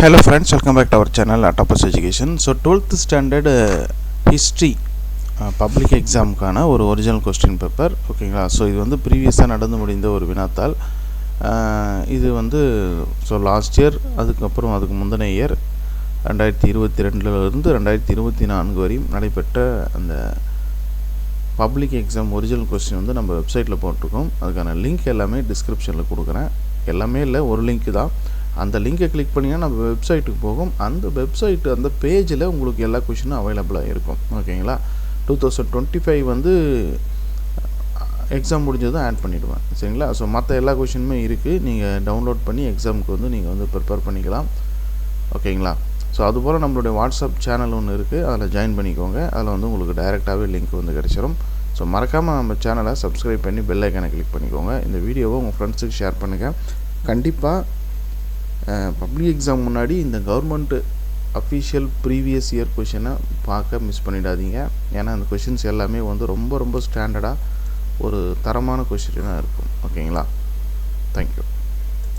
Hello friends, welcome back to our channel Atopus Education. So 12th standard history public exam கான ஒரு original question paper ஓகேங்களா. So இது வந்து ப்ரீவியஸாக நடந்து முடிந்த ஒரு வினாத்தாள். இது வந்து ஸோ லாஸ்ட் இயர் அதுக்கப்புறம் அதுக்கு முந்தின இயர் 2022 2024 வரையும் நடைபெற்ற அந்த பப்ளிக் எக்ஸாம் ஒரிஜினல் கொஸ்டின் வந்து நம்ம வெப்சைட்டில் போட்டிருக்கோம். அதுக்கான லிங்க் எல்லாமே டிஸ்கிரிப்ஷனில் கொடுக்குறேன். எல்லாமே இல்லை, ஒரு லிங்க் தான். அந்த லிங்கை கிளிக் பண்ணிங்கன்னா நம்ம வெப்சைட்டுக்கு போகும். அந்த வெப்சைட்டு அந்த பேஜில் உங்களுக்கு எல்லா கொஷினும் அவைலபிளாக இருக்கும் ஓகேங்களா. 2025 வந்து எக்ஸாம் முடிஞ்சதும் ஆட் பண்ணிவிடுவேன் சரிங்களா. ஸோ மற்ற எல்லா கொஷினுமே இருக்குது, நீங்கள் டவுன்லோட் பண்ணி எக்ஸாமுக்கு வந்து நீங்கள் வந்து ப்ரிப்பேர் பண்ணிக்கலாம் ஓகேங்களா. ஸோ அதுபோல் நம்மளுடைய வாட்ஸ்அப் சேனல் ஒன்று இருக்குது, அதில் ஜாயின் பண்ணிக்கோங்க. அதில் வந்து உங்களுக்கு டைரெக்டாகவே லிங்க் வந்து கிடச்சிரும். ஸோ மறக்காமல் நம்ம சேனலை சப்ஸ்கிரைப் பண்ணி பெல் ஐக்கானை கிளிக் பண்ணிக்கோங்க. இந்த வீடியோவை உங்கள் ஃப்ரெண்ட்ஸுக்கு ஷேர் பண்ணுங்கள். கண்டிப்பாக பப்ளிக் எக்ஸாம் முன்னாடி இந்த கவர்மெண்ட் அஃபிஷியல் ப்ரீவியஸ் இயர் கொஷினை பார்க்க மிஸ் பண்ணிடாதீங்க. ஏன்னா அந்த கொஷின்ஸ் எல்லாமே வந்து ரொம்ப ஸ்டாண்டர்டாக ஒரு தரமான கொஷினாக இருக்கும் ஓகேங்களா. தேங்க்யூ.